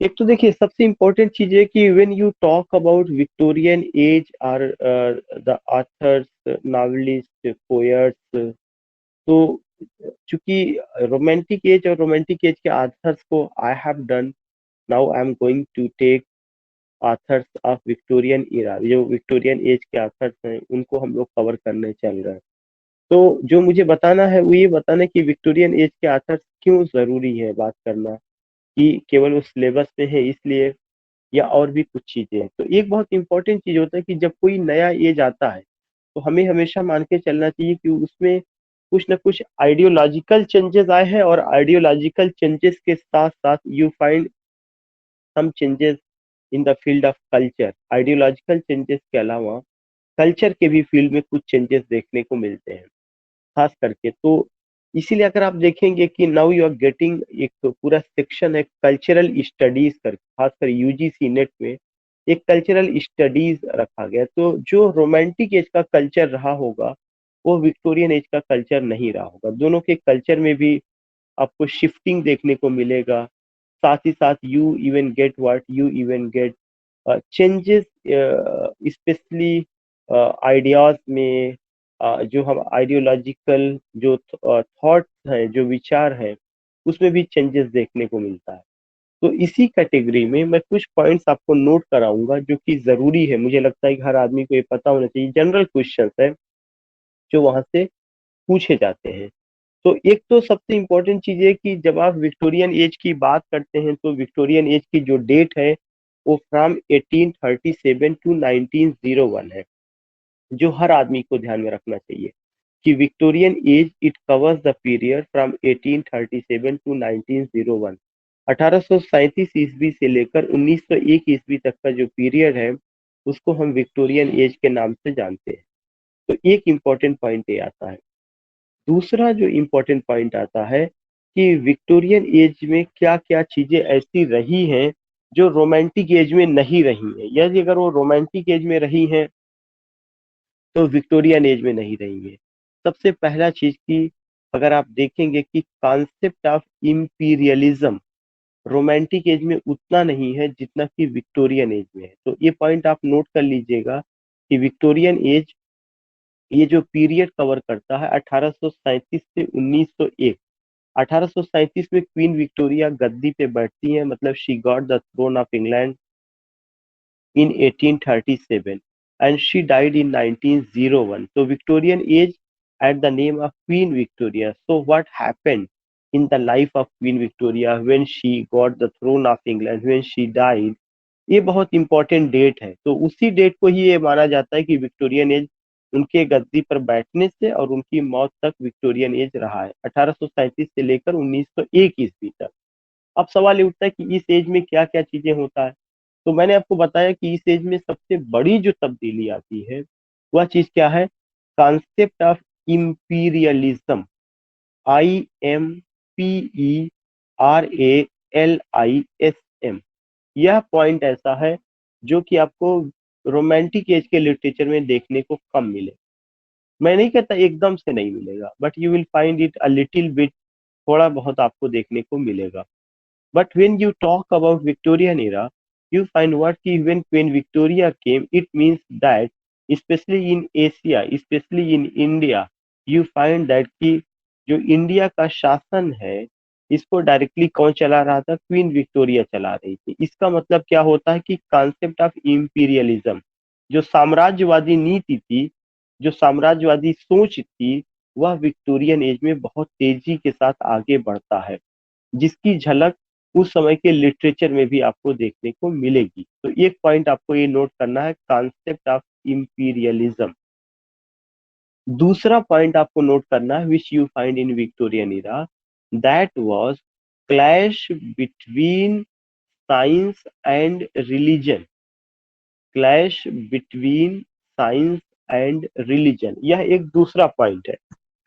एक तो देखिए सबसे इम्पोर्टेंट चीज है कि when you talk about Victorian age are the authors, novelist, poets, तो चूंकि रोमांटिक एज और रोमांटिक एज के ऑथर्स को I have done, now I am going to take authors of Victorian era, जो विक्टोरियन एज के authors हैं उनको हम लोग कवर करने चल रहे हैं। तो जो मुझे बताना है वो ये बताना है कि विक्टोरियन एज के ऑथर्स क्यों जरूरी है बात करना, कि केवल वो सिलेबस में है इसलिए, या और भी कुछ चीजें हैं। तो एक बहुत इंपॉर्टेंट चीज होता है कि जब कोई नया एज आता है तो हमें हमेशा मान के चलना चाहिए कि उसमें कुछ ना कुछ आइडियोलॉजिकल चेंजेस आए हैं, और आइडियोलॉजिकल चेंजेस के साथ साथ you find some changes in the field of culture. Ideological changes के अलावा कल्चर के भी फील्ड में कुछ चेंजेस देखने को मिलते हैं खास करके। तो इसीलिए अगर आप देखेंगे कि नाउ यू आर गेटिंग एक तो पूरा सेक्शन है कल्चरल स्टडीज कर, खासकर यूजीसी नेट में एक कल्चरल स्टडीज रखा गया। तो जो रोमांटिक एज का कल्चर रहा होगा वो विक्टोरियन एज का कल्चर नहीं रहा होगा। दोनों के कल्चर में भी आपको शिफ्टिंग देखने को मिलेगा। साथ ही साथ you even get changes, specially ideas में, जो हम आइडियोलॉजिकल जो थॉट्स हैं, जो विचार हैं, उसमें भी चेंजेस देखने को मिलता है। तो इसी कैटेगरी में मैं कुछ पॉइंट्स आपको नोट कराऊंगा जो कि जरूरी है, मुझे लगता है कि हर आदमी को ये पता होना चाहिए, जनरल क्वेश्चंस है जो वहां से पूछे जाते हैं। तो एक तो सबसे इम्पोर्टेंट चीज है कि जब आप विक्टोरियन एज की बात करते हैं तो विक्टोरियन एज की जो डेट है वो फ्रॉम 1837 टू 1901 है, जो हर आदमी को ध्यान में रखना चाहिए कि Victorian age it covers the period from 1837 to 1901। 1837 ईस्वी से लेकर 1901 ईस्वी तक का जो पीरियड है उसको हम विक्टोरियन एज के नाम से जानते हैं। तो एक इम्पॉर्टेंट पॉइंट ये आता है। दूसरा जो इम्पोर्टेंट पॉइंट आता है कि विक्टोरियन एज में क्या क्या चीजें ऐसी रही हैं जो रोमांटिक एज में नहीं रही हैं, यदि अगर वो रोमांटिक एज में रही हैं तो विक्टोरियन एज में नहीं रही है। सबसे पहला चीज की अगर आप देखेंगे कि concept of imperialism romantic as में उतना नहीं है जितना कि विक्टोरियन एज में है। तो ये पॉइंट आप नोट कर लीजिएगा कि विक्टोरियन एज ये जो पीरियड कवर करता है 1837 से 1901। 1837 में क्वीन विक्टोरिया गद्दी पे बैठती हैं, मतलब she got the throne of England in 1837 and she died in 1901. So Victorian age at the name of Queen Victoria. So what happened in the life of Queen Victoria when she got the throne of England, when she died? ये बहुत important date है। तो उसी date को ही ये माना जाता है कि विक्टोरियन एज उनके गद्दी पर बैठने से और उनकी मौत तक विक्टोरियन एज रहा है, 1837 से लेकर 1901 ईस्वी तक। अब सवाल ये उठता है कि इस एज में क्या क्या चीजें होता है। तो मैंने आपको बताया कि इस एज में सबसे बड़ी जो तब्दीली आती है वह चीज क्या है, कॉन्सेप्ट ऑफ इंपीरियलिज्म। IMPERIALISM, यह पॉइंट ऐसा है जो कि आपको रोमांटिक एज के लिटरेचर में देखने को कम मिले। मैं नहीं कहता एकदम से नहीं मिलेगा, but you will find it a little bit, थोड़ा बहुत आपको देखने को मिलेगा। But when you talk about Victorian era, you find what ki when Queen Victoria came, it means that especially in Asia, especially in India, you find that कि जो India का शासन है इसको डायरेक्टली कौन चला रहा था, क्वीन विक्टोरिया चला रही थी। इसका मतलब क्या होता है कि कॉन्सेप्ट ऑफ इंपीरियलिज्म, जो साम्राज्यवादी नीति थी, जो साम्राज्यवादी सोच थी, वह विक्टोरियन एज में बहुत तेजी के साथ आगे बढ़ता है, जिसकी झलक उस समय के लिटरेचर में भी आपको देखने को मिलेगी। तो एक पॉइंट आपको ये नोट करना है, कॉन्सेप्ट ऑफ इंपीरियलिज्म। दूसरा पॉइंट आपको नोट करना है which you find in Victorian Ira, that was clash between science and religion. Clash between science and religion, यह एक दूसरा पॉइंट है।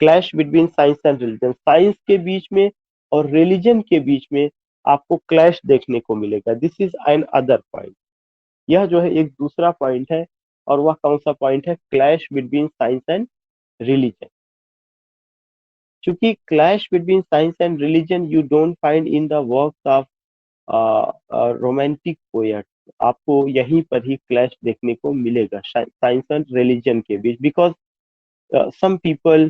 Clash between science and religion, science के बीच में और रिलीजन के बीच में आपको क्लैश देखने को मिलेगा। This is an other point, यह जो है एक दूसरा पॉइंट है। और वह कौन सा पॉइंट है, clash between science and religion. चूंकि clash between science and religion you don't find in the works of romantic poet, आपको यहीं पर ही क्लैश देखने को मिलेगा साइंस एंड रिलीजन के बीच, because some people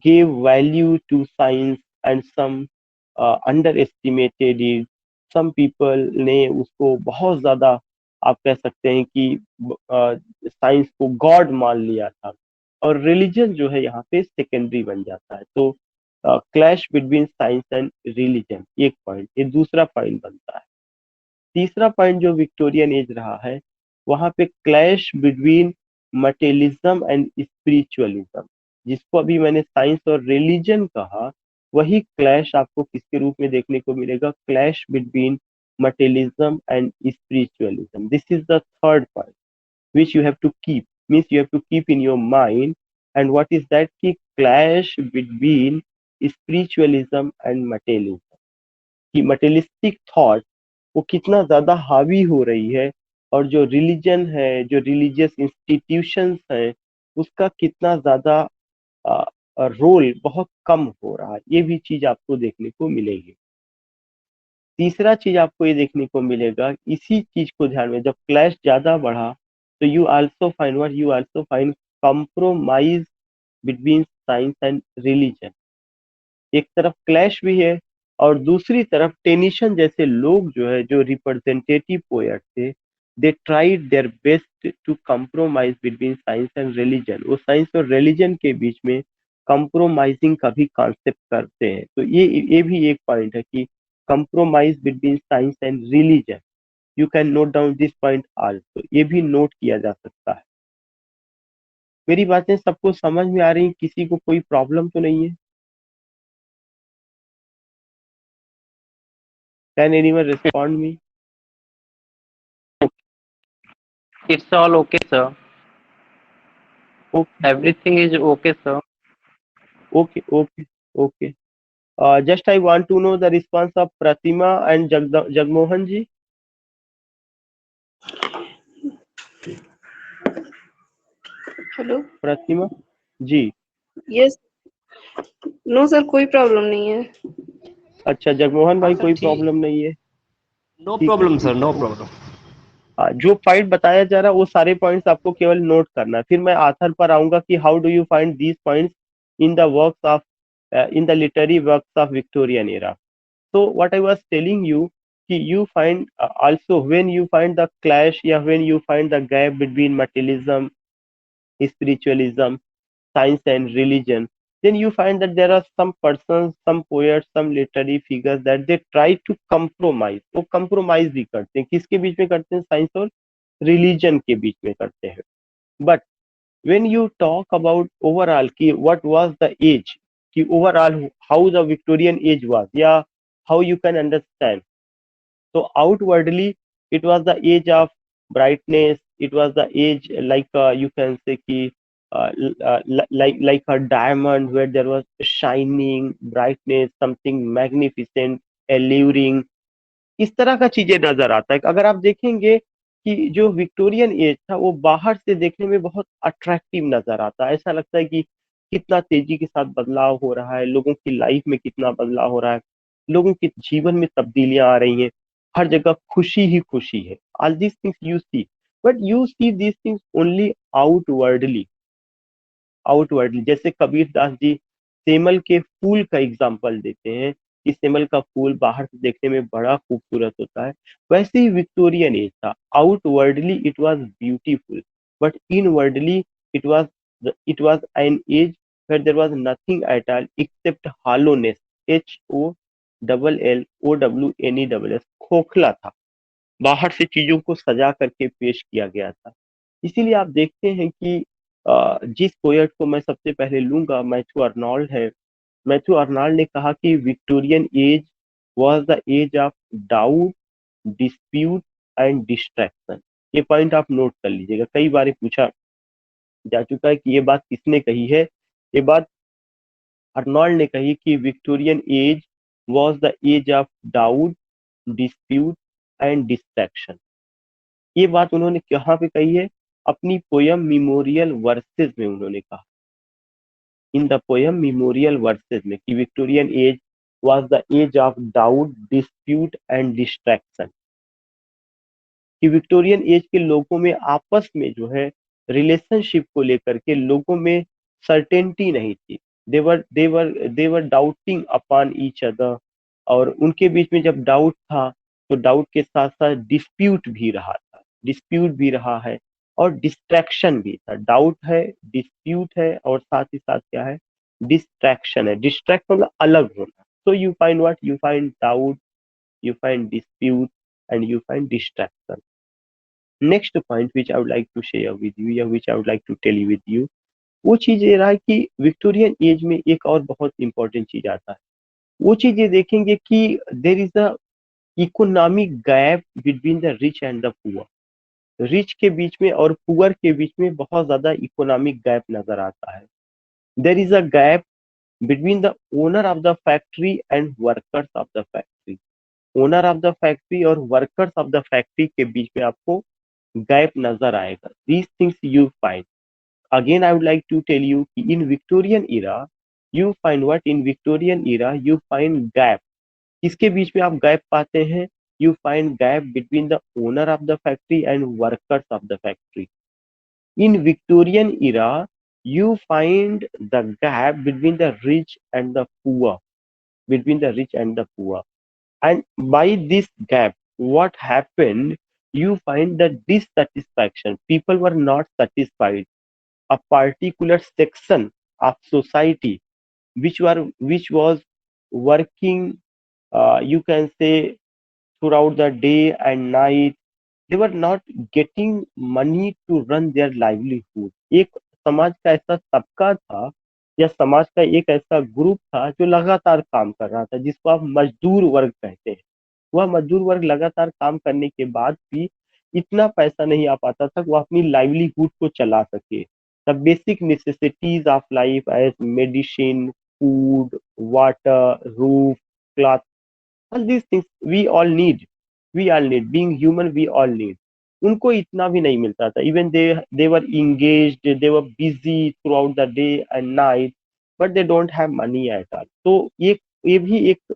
gave value to science and some underestimated it. Some people ने उसको बहुत ज्यादा, आप कह सकते हैं कि साइंस को गॉड मान लिया था, और रिलीजन जो है यहाँ पे सेकेंडरी बन जाता है। तो clash between science and religion एक पॉइंट, ये दूसरा पॉइंट बनता है। तीसरा पॉइंट जो विक्टोरियन एज रहा है, वहां पे clash between materialism and spiritualism, जिसको अभी मैंने साइंस और रिलीजन कहा, वही क्लैश आपको किसके रूप में देखने को मिलेगा, clash between materialism and spiritualism. This is the third point which you have to keep, means you have to keep in your mind. And what is that ki clash between spiritualism and materialism, कि materialistic thought वो कितना ज्यादा हावी हो रही है, और जो रिलीजन है, जो रिलीजियस इंस्टीट्यूशंस है, उसका कितना ज्यादा रोल बहुत कम हो रहा है, ये भी चीज आपको देखने को मिलेगी। तीसरा चीज आपको ये देखने को मिलेगा, इसी चीज को ध्यान में, जब क्लैश ज्यादा बढ़ा तो you also find compromise between science and religion. एक तरफ क्लैश भी है, और दूसरी तरफ टेनिशन जैसे लोग जो है, जो रिप्रेजेंटेटिव पोएट थे, they tried their best to compromise between science and religion. वो साइंस और रिलीजन के बीच में कंप्रोमाइजिंग का भी कॉन्सेप्ट करते हैं। तो ये भी एक पॉइंट है कि compromise between science and religion. You can note down this point also, ये भी नोट किया जा सकता है। मेरी बातें सबको समझ में आ रही हैं? किसी को कोई प्रॉब्लम तो नहीं है? Can anyone respond me? It's all okay, sir. Okay Everything is okay, sir. Okay okay okay. Just I want to know the response of Pratima and Jagmohan ji. Hello. Pratima ji. Yes. No sir, कोई प्रॉब्लम नहीं है। अच्छा जगमोहन हाँ भाई, sir कोई ठीक, problem नहीं है? नो ठीक है प्रॉब्लम ठीक सर, है नो ठीक। प्रॉब्लम। जो पॉइंट बताया जा रहा है वो सारे पॉइंट्स आपको केवल नोट करना है, फिर मैं आथर पर आऊंगा कि how do you find these points in the works of, in the literary works of Victorian era. So what I was telling you, you find also when you find the clash, yeah, when you find the gap between materialism, spiritualism, science and religion, then you find that there are some persons, some poets, some literary figures that they try to compromise। वो compromise भी करते हैं, किसके बीच में करते हैं? Science और रिलीजन के बीच में करते हैं। But when you talk about overall कि what was the age, कि overall how the Victorian age was, या how you can understand, so outwardly it was the age of brightness, it was the age like you can say ki, like a diamond where there was shining brightness, something magnificent, alluring, इस तरह का चीजें नजर आता है। अगर आप देखेंगे कि जो विक्टोरियन एज था वो बाहर से देखने में बहुत अट्रैक्टिव नजर आता है, ऐसा लगता है कि कितना तेजी के साथ बदलाव हो रहा है, लोगों की लाइफ में कितना बदलाव हो रहा है, लोगों के जीवन में तब्दीलियां आ रही हैं, हर जगह खुशी ही खुशी है। All these things you see, but you see these things only outwardly. Outwardly जैसे कबीर दास जी सेमल के फूल का एग्जाम्पल देते हैं कि सेमल का फूल बाहर से देखने में बड़ा खूबसूरत होता है, वैसे ही विक्टोरियन एज था। Outwardly it was beautiful, but inwardly it was it was an age where there was nothing at all except hollowness, HOLLOWNESS, खोखला था, बाहर से चीजों को सजा करके पेश किया गया था। इसीलिए आप देखते हैं कि जिस पोएट को मैं सबसे पहले लूंगा, मैथ्यू अर्नोल्ड है। मैथ्यू अर्नोल्ड ने कहा कि Victorian age was the age of doubt, dispute and distraction. ये पॉइंट आप नोट कर लीजिएगा, कई बार ये पूछा जा चुका है कि ये बात किसने कही है। ये बात अर्नोल्ड ने कही कि Victorian age was the age of doubt, dispute and distraction. ये बात उन्होंने कहाँ पे कही है? अपनी पोयम मेमोरियल वर्सेस में उन्होंने कहा, in the poem memorial versus में, कि Victorian as was the age of doubt, dispute and distraction. कि विक्टोरियन एज के लोगों में आपस में जो है रिलेशनशिप को लेकर के लोगों में सर्टेनिटी नहीं थी. दे वर डाउटिंग अपॉन ईच अदर. और उनके बीच में जब डाउट था तो डाउट के साथ साथ डिस्प्यूट भी रहा है और डिस्ट्रैक्शन भी था. डाउट है, डिस्प्यूट है और साथ ही साथ क्या है, डिस्ट्रैक्शन है. डिस्ट्रैक्ट मतलब अलग होना. So you find what? You find doubt, you find dispute, and you find distraction. Next point which I would like to share with you या which I would like to tell you with you, वो चीज ये रहा है कि Victorian age में एक और बहुत इंपॉर्टेंट चीज आता है. वो चीज ये देखेंगे कि देर is a economic gap between the rich and the poor. Rich के बीच में और पुअर के बीच में बहुत ज्यादा इकोनॉमिक गैप नजर आता है. There is a gap between the owner of the factory and workers of the factory. Owner of the factory और वर्कर्स ऑफ द फैक्ट्री के बीच में आपको गैप नजर आएगा. These things you find. Again I would like to tell you कि in Victorian era you find what, in Victorian era you find gap. किसके बीच में आप गैप पाते हैं? You find gap between the owner of the factory and workers of the factory. In Victorian Ira you find the gap between the rich and the poor, between the rich and the poor. And by this gap, what happened? You find the dissatisfaction. People were not satisfied. A particular section of society which was working, you can say, throughout the day and night, they were not getting money to run their livelihood. एक समाज का ऐसा तबका था या समाज का एक ऐसा ग्रुप था जो लगातार काम कर रहा था, जिसको आप मजदूर वर्ग कहते हैं. वह मजदूर वर्ग लगातार काम करने के बाद भी इतना पैसा नहीं आ पाता था कि वह अपनी लाइवलीहुड को चला सके. The basic necessities of life as medicine, food, water, roof, cloth, all these things we all need being human, we all need. उनको इतना भी नहीं मिलता था. Even they were engaged, they were busy throughout the day and night, but they don't have money at all. तो ये भी एक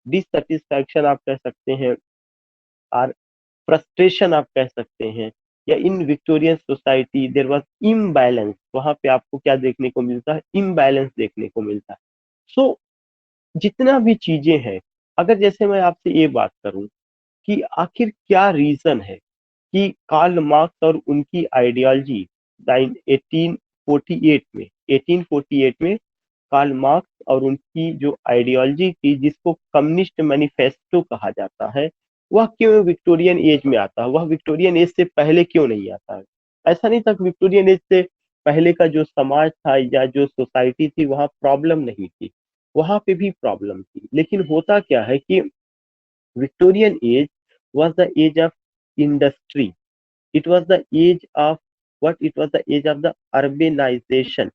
डिससेटिस्फैक्शन आप कह सकते हैं और फ्रस्ट्रेशन आप कह सकते हैं. या in Victorian society there was imbalance. वहां पे आपको क्या देखने को मिलता है? इम्बैलेंस देखने को मिलता है. सो जितना भी चीजें हैं, अगर जैसे मैं आपसे ये बात करूं कि आखिर क्या रीजन है कि कार्ल मार्क्स और उनकी आइडियोलॉजी 1848 में कार्ल मार्क्स और उनकी जो आइडियोलॉजी थी, जिसको कम्युनिस्ट मैनिफेस्टो कहा जाता है, वह क्यों विक्टोरियन एज में आता है? वह विक्टोरियन एज से पहले क्यों नहीं आता है? ऐसा नहीं था कि विक्टोरियन एज से पहले का जो समाज था या जो सोसाइटी थी वहां प्रॉब्लम नहीं थी. वहां पे भी प्रॉब्लम थी. लेकिन होता क्या है कि Victorian as was the age of industry. It was the age of what? It was the age of the urbanization.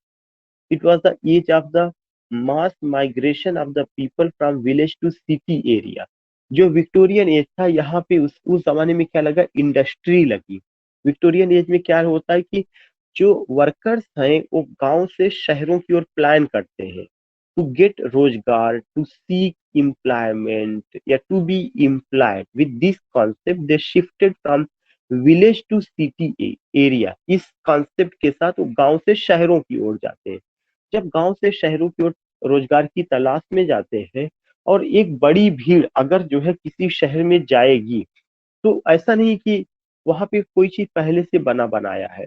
It was the age of the mass migration of the people from village to city area. जो Victorian age था, यहाँ पे उस जमाने में क्या लगा? Industry लगी. विक्टोरियन एज में क्या होता है कि जो वर्कर्स हैं वो गांव से शहरों की ओर प्लान करते हैं टू गेट रोजगार, टू सीक employment या to be employed. With this concept they shifted from village to city area. इस concept के साथ वो गांव से शहरों की ओर जाते हैं. जब गांव से शहरों की ओर रोजगार की तलाश में जाते हैं और एक बड़ी भीड़ अगर जो है किसी शहर में जाएगी, तो ऐसा नहीं कि वहां पे कोई चीज पहले से बना बनाया है.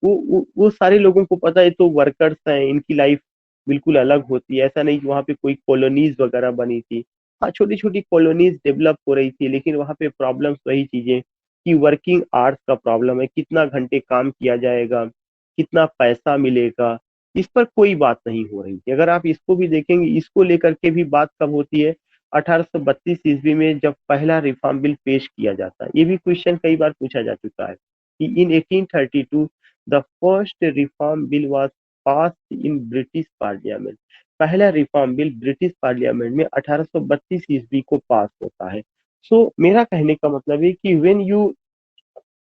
वो सारे लोगों को पता है तो वर्कर्स हैं, इनकी लाइफ बिल्कुल अलग होती है. ऐसा नहीं कि वहाँ पे कोई कॉलोनीज वगैरह बनी थी. हाँ, छोटी छोटी कॉलोनीज डेवलप हो रही थी, लेकिन वहाँ पे प्रॉब्लम्स वही चीजें कि वर्किंग आवर्स का प्रॉब्लम है. कितना घंटे काम किया जाएगा, कितना पैसा मिलेगा, इस पर कोई बात नहीं हो रही थी. अगर आप इसको भी देखेंगे, इसको लेकर के भी बात कब होती है? 1832 ईस्वी में जब पहला रिफॉर्म बिल पेश किया जाता है. ये भी क्वेश्चन कई बार पूछा जा चुका है कि इन 1832 the first reform bill was passed in British Parliament. पहला रिफॉर्म बिल ब्रिटिश पार्लियामेंट में 1832 ईस्वी को पास होता है. सो मेरा कहने का मतलब है कि when you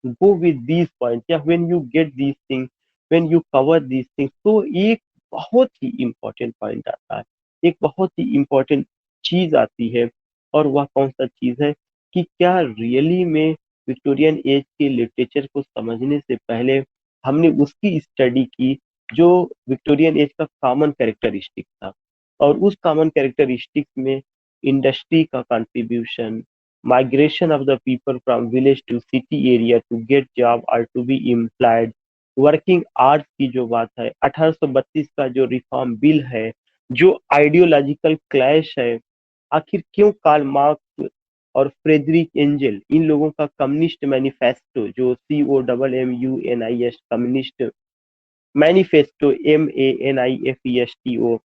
go with these point या when you get these things, when you cover these things, तो एक बहुत ही इम्पोर्टेंट पॉइंट आता है. एक बहुत ही इम्पोर्टेंट चीज आती है, और वह कौन सा चीज है कि क्या रियली में विक्टोरियन एज के लिटरेचर को समझने से पहले हमने उसकी स्टडी की जो विक्टोरियन एज का कॉमन कैरेक्टरिस्टिक था, और उस कॉमन कैरेक्टरिस्टिक में इंडस्ट्री का contribution, migration of the people from village to city area to get job और to be employed, working hours की जो बात है, 1832 का जो रिफॉर्म बिल है, जो आइडियोलॉजिकल क्लैश है, आखिर क्यों कार्ल मार्क्स और फ्रेडरिक एंजल इन लोगों का कम्युनिस्ट मैनिफेस्टो, जो COMMUNIST कम्युनिस्ट मैनिफेस्टो MANIFESTO,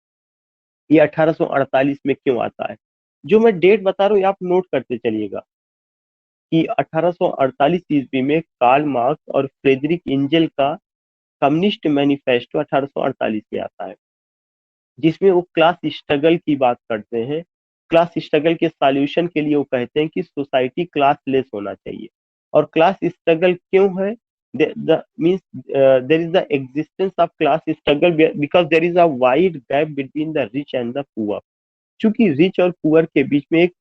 ये 1848 में क्यों आता है। जो मैं डेट बता रहा हूँ आप नोट करते चलिएगा कि 1848 ईस्वी में कार्ल मार्क्स और फ्रेडरिक एंजल का कम्युनिस्ट मैनिफेस्टो 1848 में आता है, जिसमें वो क्लास स्ट्रगल की बात करते हैं। क्लास स्ट्रगल के सॉल्यूशन के लिए वो कहते हैं कि सोसाइटी क्लास लेस होना चाहिए। और क्लास स्ट्रगल क्यों है? Means there is the existence of class struggle because there is a wide gap between the rich and the poor. चूंकि रिच और पुअर के बीच में एक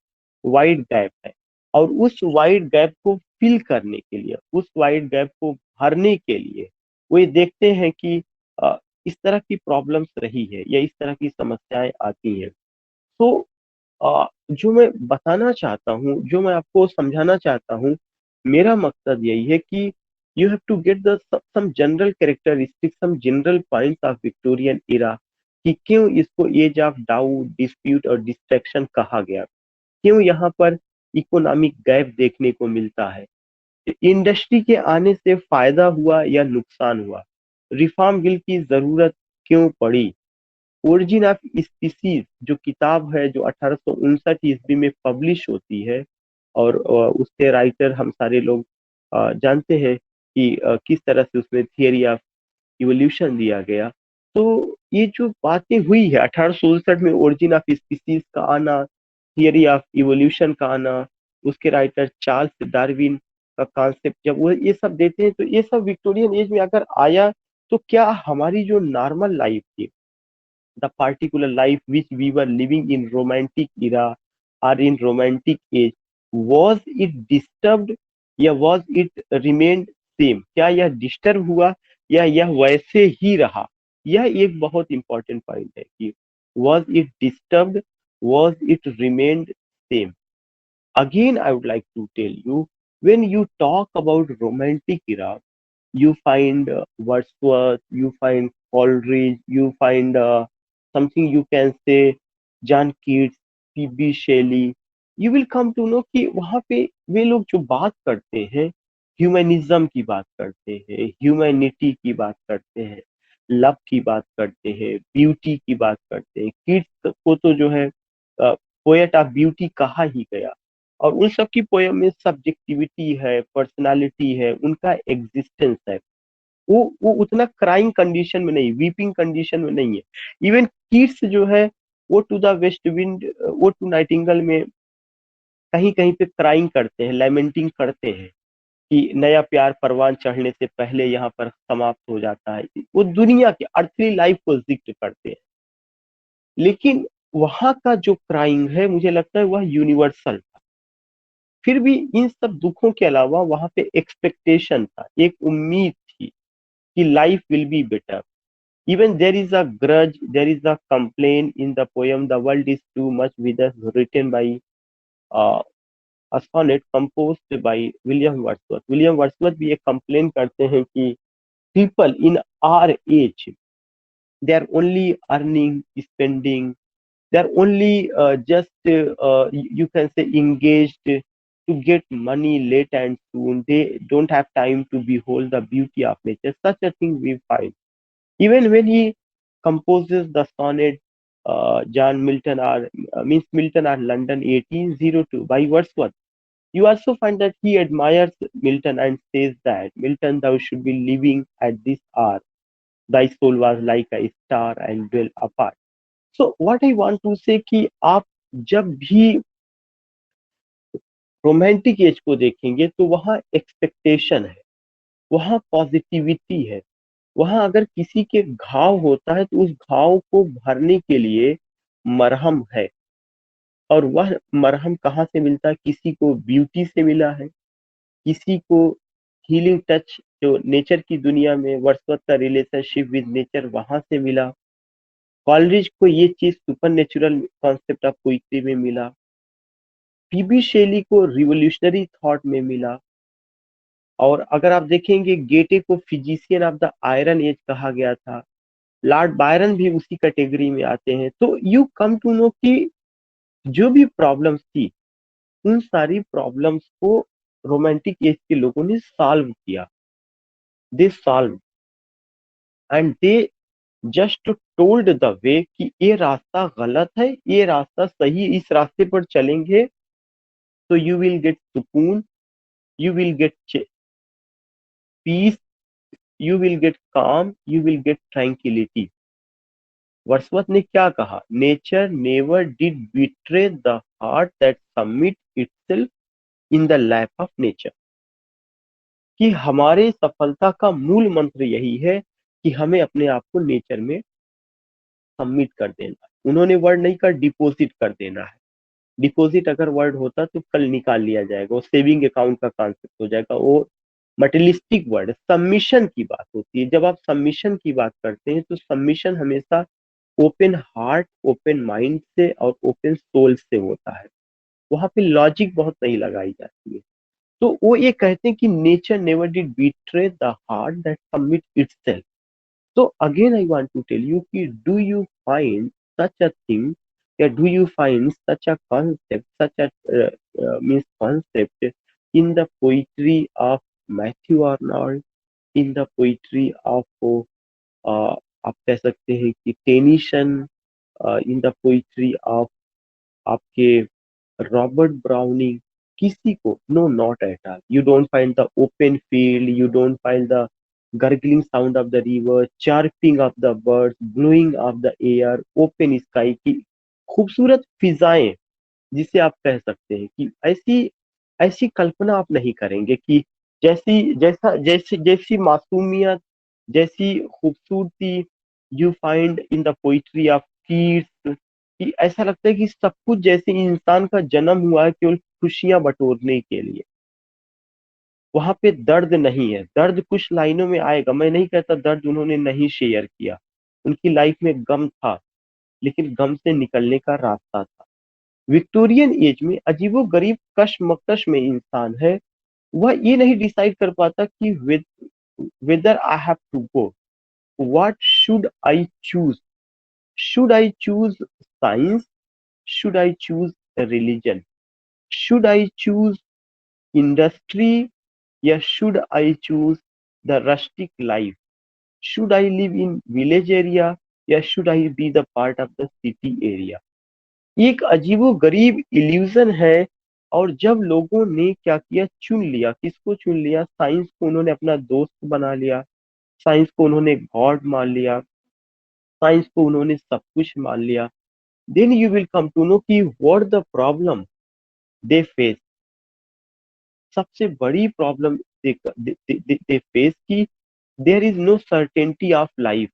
वाइड गैप है, और उस वाइड गैप को फिल करने के लिए, उस वाइड गैप को भरने के लिए वो ये देखते हैं कि अ, इस तरह की प्रॉब्लम्स रही है या इस तरह की समस्याएं आती हैं। तो जो मैं बताना चाहता हूँ, जो मैं आपको समझाना चाहता हूँ, मेरा मकसद यही है कि you have to get the some general characteristic, some general points of Victorian era, कि क्यों इसको एज ऑफ डाउट, डिस्प्यूट और डिस्ट्रैक्शन कहा गया, क्यों यहाँ पर इकोनॉमिक गैप देखने को मिलता है, इंडस्ट्री के आने से फायदा हुआ या नुकसान हुआ, रिफॉर्म बिल की जरूरत क्यों पड़ी, ओरिजिन ऑफ स्पीसीज जो किताब है जो 1859 ईस्वी में पब्लिश होती है, और उसके राइटर हम सारे लोग जानते हैं कि किस तरह से उसमें थियरी ऑफ इवोल्यूशन दिया गया। तो ये जो बातें हुई है 1867 में, ओरिजिन ऑफ स्पीसीज का आना, थियरी ऑफ इवोल्यूशन का आना, उसके राइटर चार्ल्स डार्विन का कॉन्सेप्ट जब वो ये सब देते हैं, तो ये सब विक्टोरियन एज में अगर आया, तो क्या हमारी जो नॉर्मल लाइफ थी, the particular life which we were living in romantic era or in romantic age, was it disturbed या was it remained same, क्या यह डिस्टर्ब हुआ या यह वैसे ही रहा। यह एक बहुत इंपॉर्टेंट पॉइंट है कि was it disturbed, was it remained same। Again I would like to tell you, when you talk about romantic era, you find Wordsworth, you find Coleridge, you find something you can say John Keats, P.B. Shelley, you will come to know कि वहाँ पे वे लोग जो बात करते हैं, humanism की बात करते हैं, ह्यूमैनिटी की बात करते हैं, लव की बात करते हैं, ब्यूटी की बात करते हैं। कीट्स को तो जो है पोएट ऑफ ब्यूटी कहा ही गया, और उन सब की पोयम में सब्जेक्टिविटी है, पर्सनालिटी है, उनका एग्जिस्टेंस है। वो उतना क्राइंग कंडीशन में नहीं, वीपिंग कंडीशन में नहीं है। इवन कीट्स जो है वो टू द वेस्ट विंड, वो टू नाइटिंगेल में कहीं कहीं पे क्राइंग करते हैं, लैमेंटिंग करते हैं कि नया प्यार परवान चढ़ने से पहले यहाँ पर समाप्त हो जाता है। वो दुनिया की अर्थली लाइफ को जिक्र करते हैं, लेकिन वहां का जो क्राइंग है मुझे लगता है वह यूनिवर्सल था। फिर भी इन सब दुखों के अलावा वहां पे एक्सपेक्टेशन था, एक उम्मीद थी कि life will be better. Even there is a grudge, there is a complaint in the poem The World is Too Much With Us, written by uh, a sonnet composed by William Wordsworth। William Wordsworth भी एक complain करते हैं कि people in our age, they are only earning, spending, they are only you can say engaged to get money late and soon. They don't have time to behold the beauty of nature. Such a thing we find. Even when he composes the sonnet John Milton or means Milton or London 1802 by Wordsworth, you also find that he admires Milton and says that Milton, thou should be living at this hour. Thy soul was like a star and dwell apart. So what I want to say कि आप जब भी romantic as को देखेंगे तो वहाँ expectation है, वहाँ पॉजिटिविटी है, वहां अगर किसी के घाव होता है तो उस घाव को भरने के लिए मरहम है। और वह मरहम कहाँ से मिलता है? किसी को ब्यूटी से मिला है, किसी को हीलिंग टच जो नेचर की दुनिया में वर्ड्सवर्थ का रिलेशनशिप विद नेचर वहां से मिला, कॉलरिज को ये चीज super natural concept of poetry में मिला, पीबी शेली को रिवोल्यूशनरी थॉट में मिला, और अगर आप देखेंगे गेटे को physician of the iron age कहा गया था, लॉर्ड बायरन भी उसी कैटेगरी में आते हैं। तो यू कम टू नो कि जो भी प्रॉब्लम्स थी उन सारी प्रॉब्लम्स को रोमांटिक एज के लोगों ने सॉल्व किया, they solve and they just told the way कि ये रास्ता गलत है, ये रास्ता सही, इस रास्ते पर चलेंगे तो यू विल गेट सुकून, you will get peace, you will get calm, you will get tranquility. Wordsworth ने क्या कहा? Nature never did betray the heart that submit itself in the lap of nature. कि हमारे सफलता का मूल मंत्र यही है कि हमें अपने आप को नेचर में सबमिट कर देना है। उन्होंने वर्ड नहीं कहा डिपॉजिट कर देना है, डिपॉजिट अगर वर्ड होता तो कल निकाल लिया जाएगा, वो सेविंग अकाउंट का कॉन्सेप्ट हो जाएगा, वो मटेरियलिस्टिक वर्ड। सबमिशन की बात होती है, जब आप सबमिशन की बात करते हैं तो सबमिशन हमेशा ओपन हार्ट, ओपन माइंड से और ओपन सोल से होता है, वहां पे लॉजिक बहुत नहीं लगाई जाती है। तो वो ये कहते हैं कि nature never did betray the heart that submit itself. So again, I want to tell you कि do you find such a thing, या do you find such a concept, such a means concept in the poetry of Matthew Arnold, in the poetry of आप कह सकते हैं कि Tennyson, in the poetry of आपके Robert Browning? किसी को? No, not at all. You don't find the open field, you don't find the gurgling sound of the river, chirping of the birds, blowing of the air, open sky की खूबसूरत फिजाएं, जिसे आप कह सकते हैं कि ऐसी ऐसी कल्पना आप नहीं करेंगे कि जैसी मासूमियत, जैसी खूबसूरती you find in the poetry of Keats, कि ऐसा लगता है कि सब कुछ जैसे इंसान का जन्म हुआ है केवल खुशियां बटोरने के लिए। वहां पे दर्द नहीं है, दर्द कुछ लाइनों में आएगा, मैं नहीं कहता दर्द उन्होंने नहीं शेयर किया, उनकी लाइफ में गम था, लेकिन गम से निकलने का रास्ता था। विक्टोरियन एज में अजीबो गरीब कशमकश में इंसान है, वह ये नहीं डिसाइड कर पाता कि whether I have to go, what should I choose, should I choose science, should I choose a religion, should I choose industry, या should I choose the rustic life, should I live in village area, या should I be the part of the city area? एक अजीबो गरीब illusion है। और जब लोगों ने क्या किया, चुन लिया, किसको चुन लिया? साइंस को उन्होंने अपना दोस्त बना लिया, साइंस को उन्होंने गॉड मान लिया, साइंस को उन्होंने सब कुछ मान लिया। Then you will come to know कि what the problem they face. सबसे बड़ी प्रॉब्लम दे फेस की there is no certainty of life,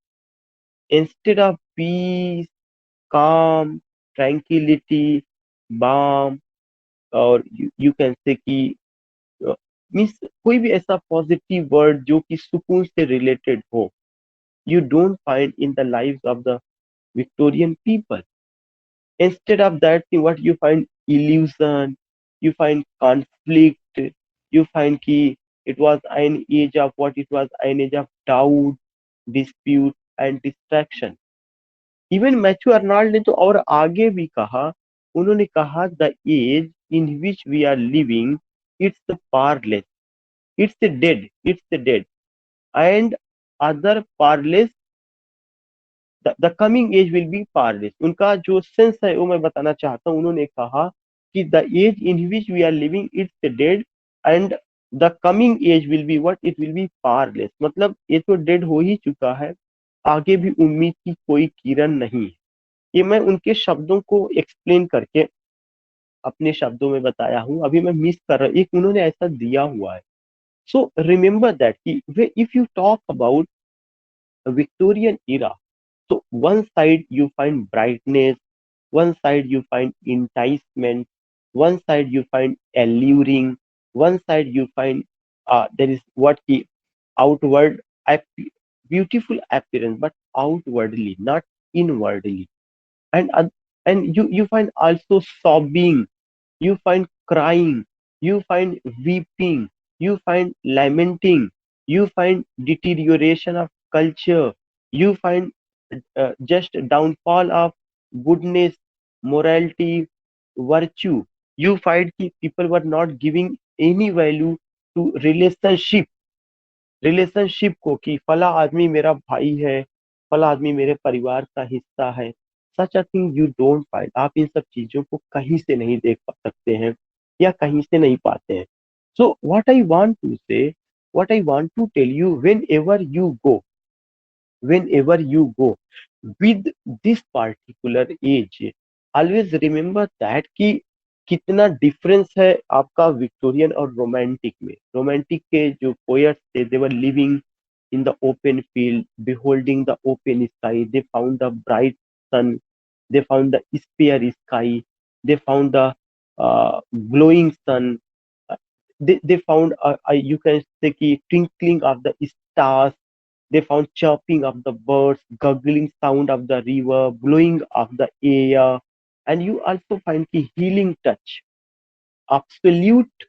instead of peace, calm, tranquility, balm, और यू कैन से कि मीन्स कोई भी ऐसा पॉजिटिव वर्ड जो कि सुकून से रिलेटेड हो, you don't find in the life of the Victorian people. Instead of that thing, what you find? Illusion, you find conflict, you find कि it was an age of what? It was an age of doubt, dispute and distraction. Even Matthew Arnold ने तो और आगे भी कहा, उन्होंने कहा the age in which we are living it's powerless, it's dead, it's dead and other powerless, the coming age will be powerless. उनका जो सेंस है वो मैं बताना चाहता हूँ। उन्होंने कहा कि the age in which we are living it's dead and the coming age will be what? It will be powerless. मतलब ये तो डेड हो ही चुका है, आगे भी उम्मीद की कोई किरण नहीं है। ये मैं उनके शब्दों को एक्सप्लेन करके अपने शब्दों में बताया हूँ, अभी मैं मिस कर रहा हूँ, एक उन्होंने ऐसा दिया हुआ है। सो रिमेम्बर दैट कि if you talk about Victorian era, so one side you find brightness, one side you find enticement, one side you find alluring, one side you find there is what the outward ap- beautiful appearance, but outwardly, not inwardly. And uh, and you find also sobbing, you find crying, you find weeping, you find lamenting, you find deterioration of culture, you find just downfall of goodness, morality, virtue. You find कि people were not giving any value to relationship को कि फला आदमी मेरा भाई है, फला आदमी मेरे परिवार का हिस्सा है। Such a thing you don't find. आप इन सब चीजों को कहीं से नहीं देख सकते हैं या कहीं से नहीं पाते हैं। So what I want to tell you, whenever you go with this particular age, always remember that कि कितना डिफरेंस है आपका विक्टोरियन और रोमांटिक में। रोमांटिक के जो पोएट्स थे, they were living in the open field, beholding the open sky. They found the bright sun, they found the sphere sky, they found the glowing sun. Uh, they found you can say कि twinkling of the stars. They found chirping of the birds, gurgling sound of the river, blowing of the air, and you also find कि healing touch, absolute,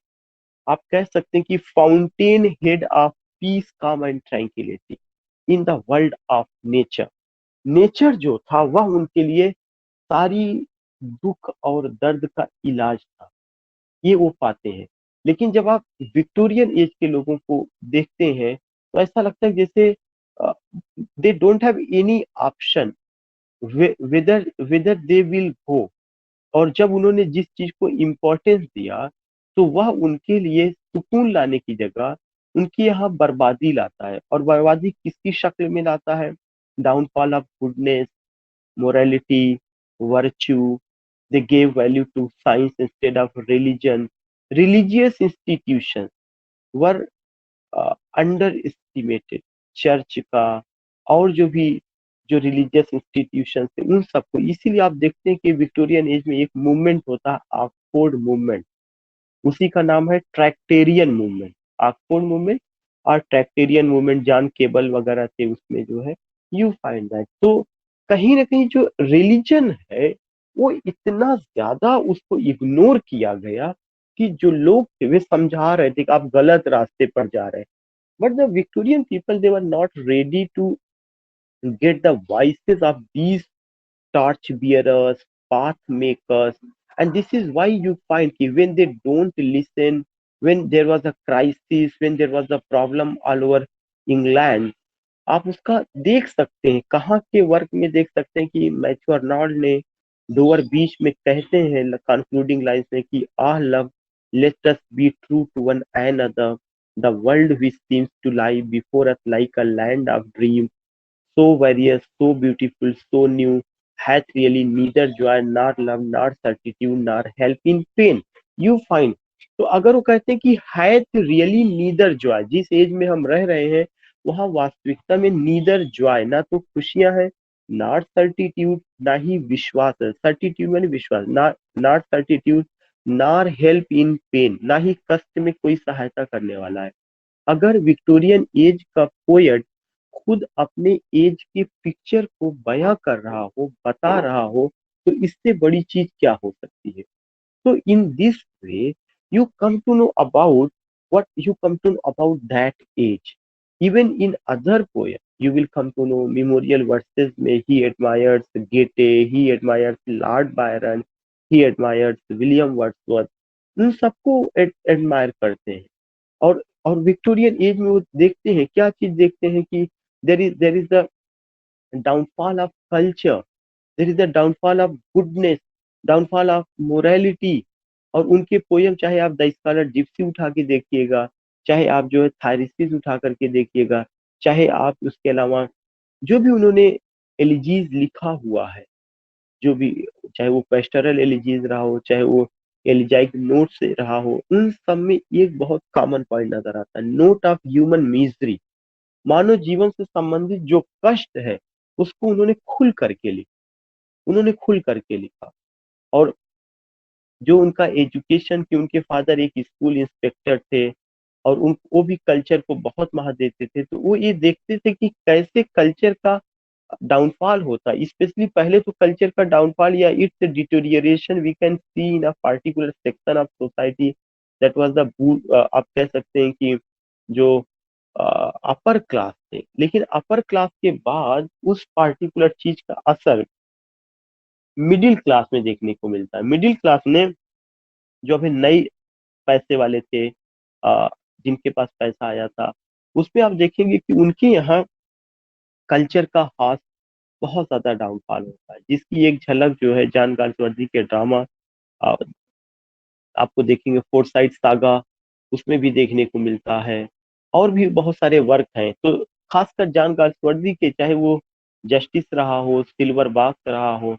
आप कह सकते हैं कि fountain head of peace, काम and tranquillity in the world of nature. Nature जो था वह उनके लिए सारी दुख और दर्द का इलाज था, ये वो पाते हैं। लेकिन जब आप विक्टोरियन एज के लोगों को देखते हैं तो ऐसा लगता है जैसे they don't have any option whether they will go. और जब उन्होंने जिस चीज को इम्पोर्टेंस दिया तो वह उनके लिए सुकून लाने की जगह उनकी यहाँ बर्बादी लाता है। और बर्बादी किसकी शक्ल में लाता है? Downfall of goodness, morality, virtue. They gave value to science instead of religion. Religious institutions were under estimated. Church का और जो रिलीजियस इंस्टीट्यूशन थे उन सबको, इसीलिए आप देखते हैं कि विक्टोरियन एज में एक मूवमेंट होता है, ऑक्सफोर्ड मूवमेंट। उसी का नाम है ट्रैक्टेरियन मूवमेंट। ऑक्सफोर्ड मूवमेंट और ट्रैक्टेरियन मूवमेंट, जॉन केबल वगैरह थे उसमें जो है, यू फाइंड दैट। तो कहीं ना कहीं जो रिलीजन है वो इतना ज्यादा उसको इग्नोर किया गया कि जो लोग थे वे समझा रहे थे कि आप गलत रास्ते पर जा रहे हैं। But the Victorian people, they were not ready to get the voices of these torch bearers, path makers. And this is why you find कि when they don't listen, when there was a crisis, when there was a problem all over England, आप उसका देख सकते हैं कहाँ के work में देख सकते हैं कि मैथ्यू अर्नोल्ड ने डोवर बीच में कहते हैं कंक्लूडिंग लाइन्स में कि ah love, let us be true to one another, the world which seems to lie before us like a land of dreams, so various, so beautiful, so new, hath really neither joy nor love nor certitude nor help in pain. You find, तो अगर वो कहते हैं कि hath really neither joy, जिस as में हम रह रहे हैं वहां वास्तविकता में नीदर जॉय, ना तो खुशियां हैं, नॉट सर्टिट्यूड, ना ही विश्वास है। सर्टिट्यूड यानी विश्वास, ना not certitude, nor help in pen, ना ही कष्ट में कोई सहायता करने वाला है। अगर विक्टोरियन एज का पोएट खुद अपने एज के पिक्चर को बयां कर रहा हो, बता रहा हो, तो इससे बड़ी चीज क्या हो सकती है? So in this way, you come to know about what you come to know about that age. Even in other poems, you will come to know memorial verses में he admires Goethe, he admires Lord Byron, he admires William Wordsworth. उन सबको admire करते हैं। और Victorian age में वो देखते हैं, क्या चीज देखते हैं कि there is the downfall of culture, there is the downfall of goodness, downfall of morality. और उनके पोयम चाहे आप द स्कॉलर जिप्सी उठा के देखिएगा, चाहे आप जो है थायरिसिस उठा करके देखिएगा, चाहे आप उसके अलावा जो भी उन्होंने एलिजीज लिखा हुआ है, जो भी, चाहे वो पेस्टरल एलिजीज रहा हो, चाहे वो एलिजाइक नोट से रहा हो, उन सब में एक बहुत कॉमन पॉइंट नजर आता है, नोट ऑफ ह्यूमन मिजरी। मानव जीवन से संबंधित जो कष्ट है उसको उन्होंने खुल करके लिखा। उन्होंने खुल करके लिखा। और जो उनका एजुकेशन की, उनके फादर एक स्कूल इंस्पेक्टर थे और उन वो भी कल्चर को बहुत महत्व देते थे, तो वो ये देखते थे कि कैसे कल्चर का डाउनफॉल होता है। स्पेशली पहले तो कल्चर का डाउनफॉल या its deterioration we can see in a particular section of society, that was the, आप कह सकते हैं कि जो अपर क्लास थे, लेकिन अपर क्लास के बाद उस पार्टिकुलर चीज का असर मिडिल क्लास में देखने को मिलता है। मिडिल क्लास ने, जो अभी नई पैसे वाले थे, जिनके पास पैसा आया था, उसमें आप देखेंगे कि उनके यहाँ कल्चर का हाथ बहुत ज्यादा डाउनफॉल होता है, जिसकी एक झलक जो है जॉन गाल्सवर्दी के ड्रामा, आपको देखेंगे फोर्साइट सागा, उसमें भी देखने को मिलता है। और भी बहुत सारे वर्क हैं, तो खासकर जॉन गाल्सवर्दी के, चाहे वो जस्टिस रहा हो, सिल्वर बाक्स रहा हो,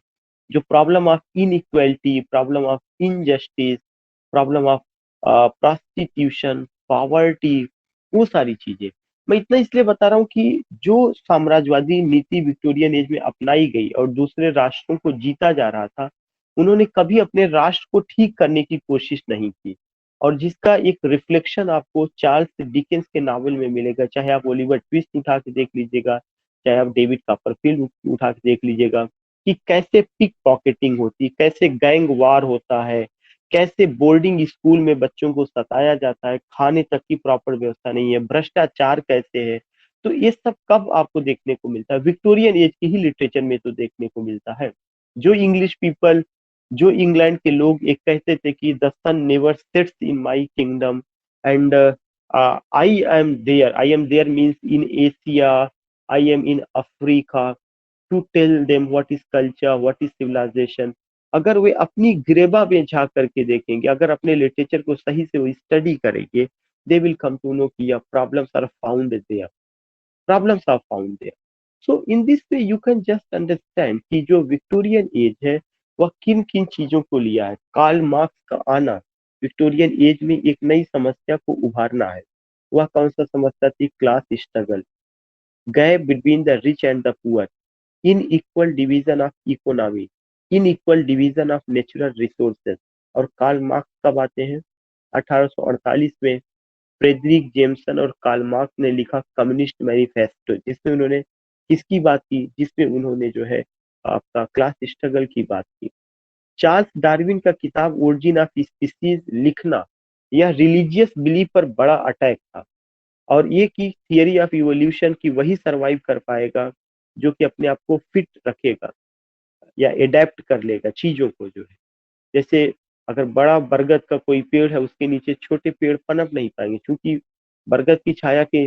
जो problem of inequality, problem of injustice, problem of prostitution, poverty, वो सारी चीजें, मैं इतना इसलिए बता रहा हूँ कि जो साम्राज्यवादी नीति विक्टोरियन एज में अपनाई गई और दूसरे राष्ट्रों को जीता जा रहा था, उन्होंने कभी अपने राष्ट्र को ठीक करने की कोशिश नहीं की। और जिसका एक रिफ्लेक्शन आपको चार्ल्स डिकेंस के नावल में मिलेगा, चाहे आप ओलिवर ट्विस्ट उठा के देख लीजिएगा, चाहे आप डेविड कॉपरफील्ड उठा के देख लीजिएगा, कि कैसे पिक पॉकेटिंग होती, कैसे गैंग वार होता है, कैसे बोर्डिंग स्कूल में बच्चों को सताया जाता है, खाने तक की प्रॉपर व्यवस्था नहीं है, भ्रष्टाचार कैसे है। तो ये सब कब आपको देखने को मिलता है? विक्टोरियन एज के ही लिटरेचर में तो देखने को मिलता है। जो इंग्लिश पीपल, जो इंग्लैंड के लोग एक कहते थे कि the sun never sets in my kingdom, and I am there means in Asia, I am in Africa, to tell them what is culture, what is civilisation. अगर वे अपनी गिरेबा में झांक करके देखेंगे, अगर अपने लिटरेचर को सही से वो स्टडी करेंगे, they will come to know कि problems are found there, problems are found there. So in this way you can just understand कि जो विक्टोरियन एज है वह किन किन चीजों को लिया है। कार्ल मार्क्स का आना विक्टोरियन एज में एक नई समस्या को उभारना है। वह कौन सा समस्या थी? Class struggle, gap between the rich and the poor, inequal division of economy, inequal division of natural resources. और कार्ल मार्क्स कब आते हैं? 1848 में फ्रेडरिक जेम्सन और कार्ल मार्क्स ने लिखा कम्युनिस्ट मैनिफेस्टो, जिसमें उन्होंने किसकी बात की? जिसमें उन्होंने जो है आपका क्लास स्ट्रगल की बात की। चार्ल्स डार्विन का किताब ओरिजिन ऑफ स्पीसीज लिखना, यह रिलीजियस बिलीफ पर बड़ा अटैक था, और ये कि थियरी ऑफ इवोल्यूशन की वही सरवाइव कर पाएगा जो कि अपने आप को फिट रखेगा या एडेप्ट कर लेगा चीजों को, जो है जैसे अगर बड़ा बरगद का कोई पेड़ है, उसके नीचे छोटे पेड़ पनप नहीं पाएंगे, क्योंकि बरगद की छाया के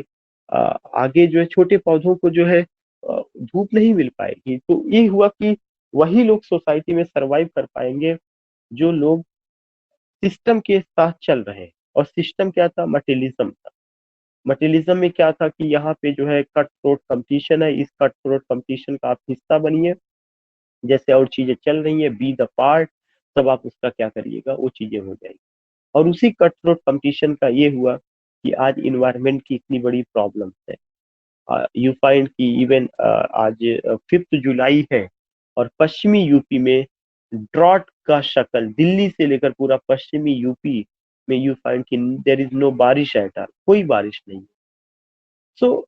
आगे जो है छोटे पौधों को जो है धूप नहीं मिल पाएगी। तो ये हुआ कि वही लोग सोसाइटी में सरवाइव कर पाएंगे जो लोग सिस्टम के साथ चल रहे हैं। और सिस्टम क्या था? मटेरियलिज्म था। मटेरियलिज्म में क्या था कि यहाँ पे जो है कट थ्रोट कंपटीशन है, इस कट थ्रोट कंपटीशन का आप हिस्सा बनिए, जैसे और चीजें चल रही है, बी द पार्ट, तब आप उसका क्या करिएगा, वो चीजें हो जाएगी। और उसी कट थ्रोट कंपटीशन का ये हुआ कि आज इन्वायरमेंट की इतनी बड़ी प्रॉब्लम है। यू फाइंड कि इवन आज 5 जुलाई है और पश्चिमी यूपी में ड्रॉट का शक्ल, दिल्ली से लेकर पूरा पश्चिमी यूपी में यू फाइंड कि देयर इज नो बारिश एट ऑल, कोई बारिश नहीं। सो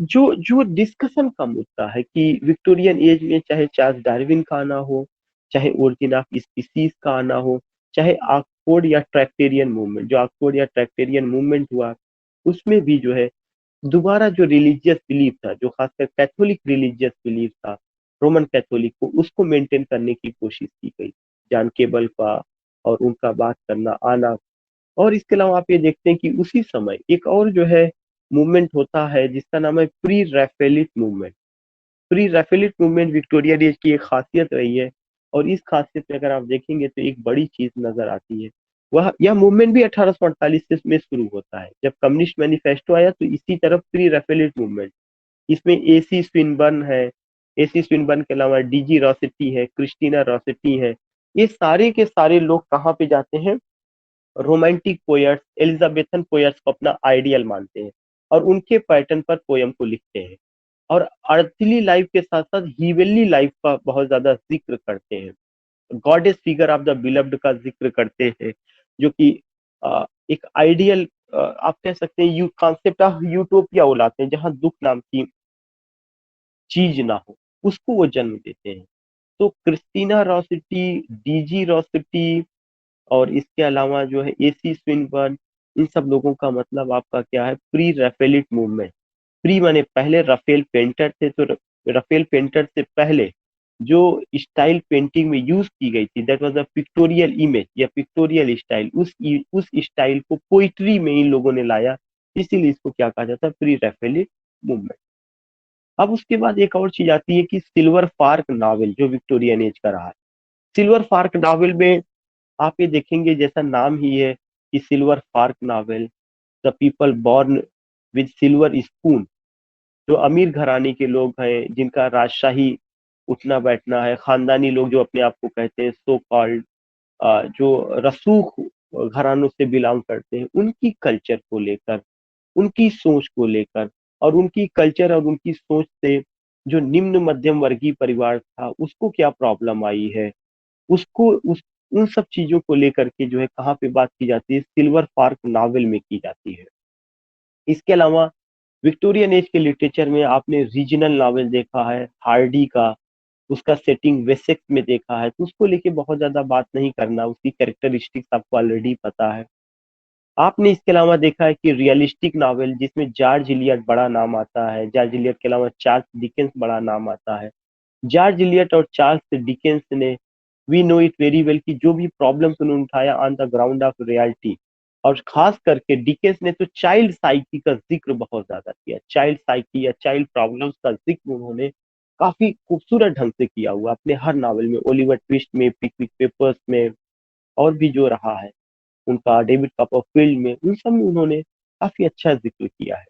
जो जो डिस्कशन का मुद्दा है कि विक्टोरियन एज में चाहे चार्ल्स डार्विन का आना हो, चाहे ओरिजिन ऑफ स्पीसीज का आना हो, चाहे ऑक्सफोर्ड या ट्रैक्टेरियन मूवमेंट, जो ऑक्सफोर्ड या ट्रैक्टेरियन मूवमेंट हुआ, उसमें भी जो है दोबारा जो रिलीजियस बिलीफ था, जो खासकर कैथोलिक रिलीजियस बिलीफ था रोमन कैथोलिक को, उसको मेंटेन करने की कोशिश की गई, जॉन केबल का और उनका बात करना आना। और इसके अलावा आप ये देखते हैं कि उसी समय एक और जो है मूवमेंट होता है जिसका नाम है pre Raphaelite movement. Pre Raphaelite movement Victoria age की एक खासियत रही है, और इस खासियत में अगर आप देखेंगे तो एक बड़ी चीज नजर आती है। वह यह मूवमेंट भी 1848 में शुरू होता है, जब कम्युनिस्ट मैनिफेस्टो आया तो इसी तरफ प्री रैफेलिट मूवमेंट, इसमें एसी स्विनबर्न है, एसी स्विनबर्न के अलावा डीजी रॉसेटी है, क्रिस्टीना रॉसेटी है, ये सारे के सारे लोग कहाँ पे जाते हैं? रोमांटिक पोएट्स, एलिजाबेथन पोएट्स को अपना आइडियल मानते हैं और उनके पैटर्न पर पोयम को लिखते हैं। और अर्थली लाइफ के साथ साथ हीवेनली लाइफ का बहुत ज्यादा जिक्र करते हैं। Goddess figure of the beloved का जिक्र करते हैं, जो कि एक आइडियल, आप कह सकते हैं, यू कॉन्सेप्ट ऑफ यूटोपिया वो लाते हैं जहां दुख नाम की चीज ना हो, उसको वो जन्म देते हैं। तो क्रिस्टीना रॉसिटी, डीजी रॉसिटी और इसके अलावा जो है एसी स्विनबर्न, इन सब लोगों का मतलब आपका क्या है, प्री रफेलिट मूवमेंट। प्री माने पहले, रफेल पेंटर थे, तो रफेल पेंटर से पहले जो स्टाइल पेंटिंग में यूज की गई थी, that was a pictorial image या पिक्टोरियल स्टाइल, उस स्टाइल को पोइट्री में इन लोगों ने लाया, इसीलिए इसको क्या कहा जाता है, प्री रफेलिट मूवमेंट। अब उसके बाद एक और चीज आती है कि सिल्वर फार्क नॉवेल जो विक्टोरियन एज का रहा है। सिल्वर फार्क नॉवेल में आप ये देखेंगे, जैसा नाम ही है कि सिल्वर फार्क novel, the people born with silver spoon, जो अमीर घराने के लोग हैं, जिनका राजशाही उठना बैठना है, खानदानी लोग जो अपने आप को कहते हैं सो कॉल्ड, जो रसूख घरानों से बिलोंग करते हैं, उनकी कल्चर को लेकर, उनकी सोच को लेकर, और उनकी कल्चर और उनकी सोच से जो निम्न मध्यम वर्गीय परिवार था उसको क्या प्रॉब्लम आई है, उसको उस उन सब चीजों को लेकर के जो है कहाँ पे बात की जाती है, सिल्वर फार्क नॉवेल में की जाती है। इसके अलावा विक्टोरियन एज के लिटरेचर में आपने रीजनल नॉवेल देखा है, हार्डी का, उसका सेटिंग वेसेक्स में देखा है, तो उसको लेके बहुत ज्यादा बात नहीं करना, उसकी कैरेक्टरिस्टिक्स आपको ऑलरेडी पता है। आपने इसके अलावा देखा है कि रियलिस्टिक नॉवेल जिसमें जॉर्ज इलियट बड़ा नाम आता है, जॉर्ज इलियट के अलावा चार्ल्स डिकेंस बड़ा नाम आता है। जॉर्ज इलियट और चार्ल्स डिकेंस ने, we know it very well, कि जो भी प्रॉब्लम्स उन्होंने उठाया on the ground of reality, और खास करके डिकेंस ने तो चाइल्ड साइकी का जिक्र बहुत ज्यादा किया, चाइल्ड साइकी या चाइल्ड प्रॉब्लम्स का जिक्र उन्होंने काफी खूबसूरत ढंग से किया हुआ अपने हर नॉवल में, ओलिवर ट्विस्ट में, पिकविक पेपर्स में, और भी जो रहा है उनका डेविड कॉपरफील्ड में, उन सब में उन्होंने काफी अच्छा जिक्र किया है।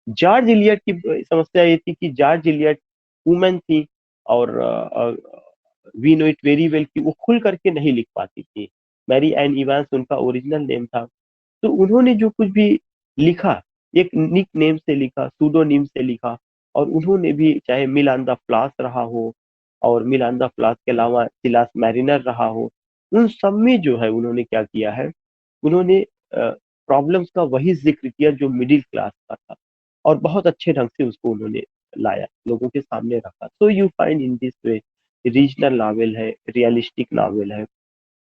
जॉर्ज इलियट की समस्या ये थी कि जॉर्ज इलियट वुमेन थी, और we know it very well कि वो खुल करके नहीं लिख पाती थी। मैरी एन इवांस उनका ओरिजिनल नेम था। तो उन्होंने जो कुछ भी लिखा, एक निक नेम से लिखा, सूडोनिम से लिखा, और उन्होंने भी चाहे मिल ऑन द फ्लास रहा हो, और मिल ऑन द फ्लास के अलावा सिलास मैरिनर रहा हो, उन सब में जो है उन्होंने क्या किया है, उन्होंने प्रॉब्लम्स का वही जिक्र किया जो मिडिल क्लास का था, और बहुत अच्छे ढंग से उसको उन्होंने लाया, लोगों के सामने रखा। So you find in this way, regional novel है, रियलिस्टिक नावल है,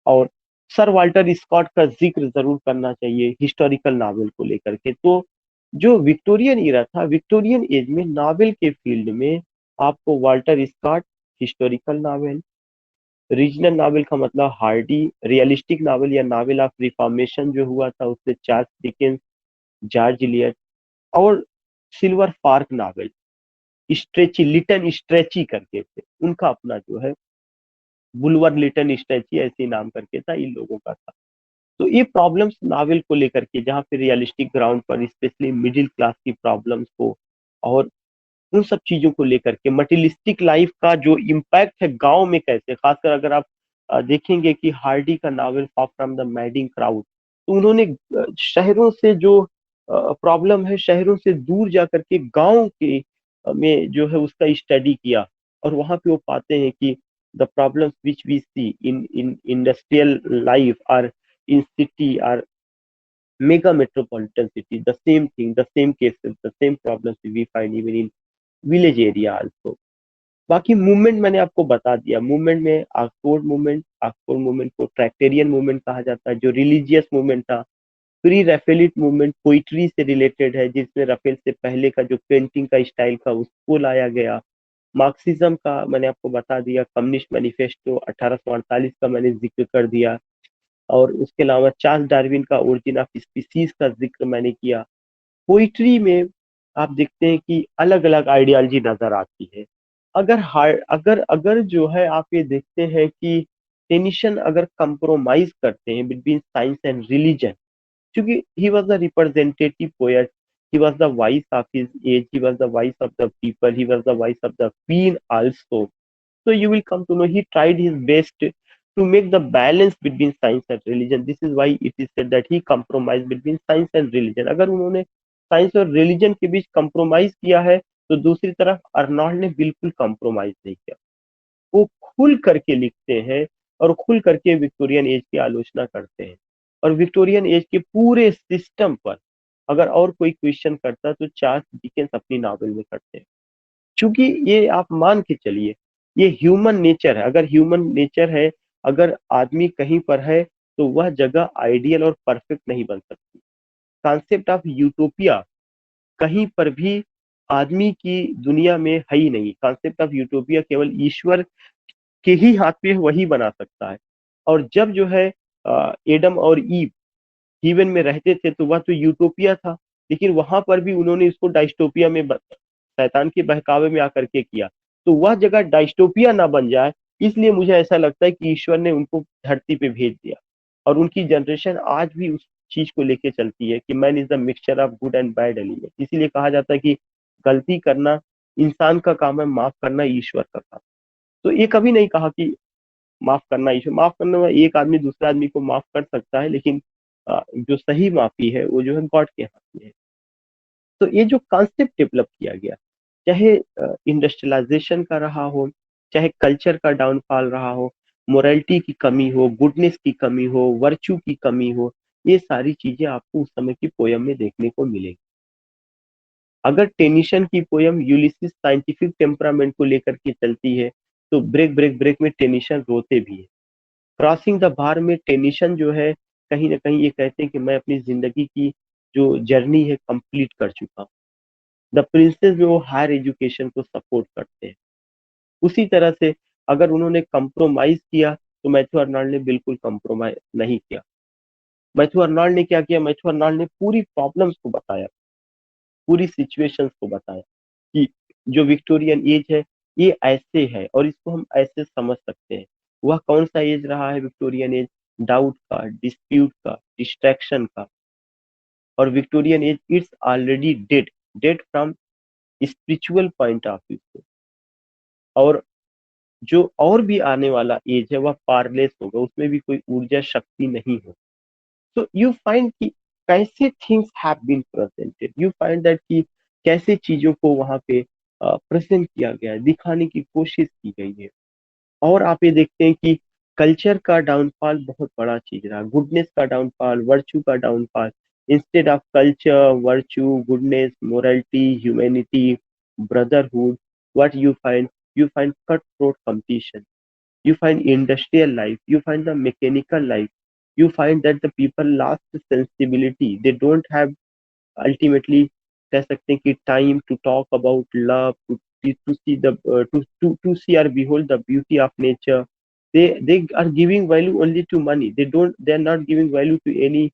और सर वाल्टर स्कॉट का जिक्र जरूर करना चाहिए हिस्टोरिकल नावल को लेकर के। तो जो विक्टोरियन इरा था, विक्टोरियन एज में नावल के फील्ड में आपको Walter Scott, historical novel, regional novel का मतलब हार्डी, रियलिस्टिक नावल या नावल ऑफ रिफॉर्मेशन जो हुआ था उससे चार्ल्स डिकेंस, जॉर्ज इलियट, और silver fork novel, Strachey, Lytton Strachey करके थे, उनका अपना जो है बुलवर लिटन स्ट्रेची ऐसे नाम करके था, इन लोगों का था। तो ये प्रॉब्लम्स नावल को लेकर के, जहाँ पे रियलिस्टिक ग्राउंड पर स्पेशली मिडिल क्लास की प्रॉब्लम्स को, और उन सब चीजों को लेकर के मटेरियलिस्टिक लाइफ का जो इम्पैक्ट है गांव में कैसे, खासकर अगर आप देखेंगे कि हार्डी का novel for from the madding crowd, तो उन्होंने शहरों से जो प्रॉब्लम है, शहरों से दूर जा करके गांव के में जो है उसका स्टडी किया, और वहां पे वो पाते हैं कि the problems which we see in in industrial life are in city are mega metropolitan cities, the same thing, the same cases, the same problems we find even in village area also. बाकी movement मैंने आपको बता दिया, movement में Oxford movement को ट्रैक्टेरियन movement कहा जाता है, जो रिलीजियस मूवमेंट था। प्री रफेलिट मूवमेंट पोइट्री से रिलेटेड है, जिसमें रफेल से पहले का जो पेंटिंग का स्टाइल था उसको लाया गया। मार्क्सिज्म का मैंने आपको बता दिया, कम्युनिस्ट मैनिफेस्टो 1848 का मैंने जिक्र कर दिया, और उसके अलावा चार्ल्स डार्विन का ओरिजिन ऑफ स्पीसीज का जिक्र मैंने किया। पोइट्री में आप देखते हैं कि अलग अलग आइडियोलॉजी नजर आती है। अगर अगर जो है आप ये देखते हैं कि टेनिशन अगर कंप्रोमाइज करते हैं बिटवीन साइंस एंड रिलीजन, क्योंकि he was the representative poet, he was the voice of his age, he was the voice of the people, he was the voice of the queen also. So you will come to know he tried his best to make the balance between science and religion. This is why it is said that he compromised between science and religion. अगर उन्होंने science और religion के बीच compromise किया है, तो दूसरी तरफ Arnold ने बिल्कुल कॉम्प्रोमाइज नहीं किया। वो खुल करके लिखते हैं और खुल करके विक्टोरियन एज की आलोचना करते हैं, और विक्टोरियन एज के पूरे सिस्टम पर अगर और कोई क्वेश्चन करता तो चार्ल्स डिकेंस अपनी नॉवेल में करते हैं। क्योंकि ये आप मान के चलिए, ये ह्यूमन नेचर है। अगर ह्यूमन नेचर है, अगर आदमी कहीं पर है, तो वह जगह आइडियल और परफेक्ट नहीं बन सकती। कॉन्सेप्ट ऑफ यूटोपिया कहीं पर भी आदमी की दुनिया में है ही नहीं। कॉन्सेप्ट ऑफ यूटोपिया केवल ईश्वर के ही हाथ में वही बना सकता है। और जब जो है एडम और ईव हीवन में रहते थे, तो वह तो यूटोपिया था, लेकिन वहां पर भी उन्होंने इसको डाइस्टोपिया में शैतान के बहकावे में आकर के किया। तो वह जगह डाइस्टोपिया ना बन जाए, इसलिए मुझे ऐसा लगता है कि ईश्वर ने उनको धरती पे भेज दिया। और उनकी जनरेशन आज भी उस चीज को लेके चलती है कि man is the mixture of good and bad element. इसीलिए कहा जाता है कि गलती करना इंसान का काम है, माफ करना ईश्वर का काम। तो ये कभी नहीं कहा कि माफ करना ईश्वर, माफ करने में एक आदमी दूसरे आदमी को माफ कर सकता है, लेकिन जो सही माफी है वो जो है गॉड के हाथ में है। तो ये जो कॉन्सेप्ट डेवलप किया गया, चाहे इंडस्ट्रियलाइजेशन का रहा हो, चाहे कल्चर का डाउनफॉल रहा हो, मोरालिटी की कमी हो, गुडनेस की कमी हो, वर्च्यू की कमी हो, ये सारी चीजें आपको उस समय की पोयम में देखने को मिलेगी। अगर टेनिशन की पोयम यूलिसिस साइंटिफिक टेम्परामेंट को लेकर के चलती है, तो ब्रेक ब्रेक ब्रेक में टेनिशन रोते भी है। क्रॉसिंग द बार में टेनिशन जो है, कहीं ना कहीं ये कहते हैं कि मैं अपनी जिंदगी की जो जर्नी है कंप्लीट कर चुका हूँ। द प्रिंसेस में वो हायर एजुकेशन को सपोर्ट करते हैं। उसी तरह से अगर उन्होंने कंप्रोमाइज किया, तो मैथ्यू अर्नाल्ड ने बिल्कुल कंप्रोमाइज नहीं किया। मैथ्यू अर्नाल्ड ने क्या किया? मैथ्यू अर्नाल्ड ने पूरी प्रॉब्लम्स को बताया, पूरी सिचुएशंस को बताया कि जो विक्टोरियन एज है ये ऐसे है और इसको हम ऐसे समझ सकते हैं। वह कौन सा एज रहा है विक्टोरियन एज? डाउट का, डिस्प्यूट का, डिस्ट्रैक्शन का। और Victorian age it's already dead, dead from spiritual point of view. और जो और भी आने वाला एज है वह पारलेस होगा, उसमें भी कोई ऊर्जा शक्ति नहीं हो। तो यू फाइंड कि कैसे things have been presented, you find that कि कैसे चीजों को वहां पे प्रेजेंट किया गया है, दिखाने की कोशिश की गई है। और आप ये देखते हैं कि कल्चर का डाउनफॉल बहुत बड़ा चीज रहा, गुडनेस का डाउनफॉल, वर्च्यू का downfall. Instead of culture, virtue, goodness, morality, humanity, brotherhood, what you find cut throat competition, you find industrial life, you find the mechanical life, you find that the people lost sensibility, they don't have ultimately कह सकते हैं कि time to talk about love, to see the to see or behold the beauty of nature. They are giving value only to money, they are not giving value to any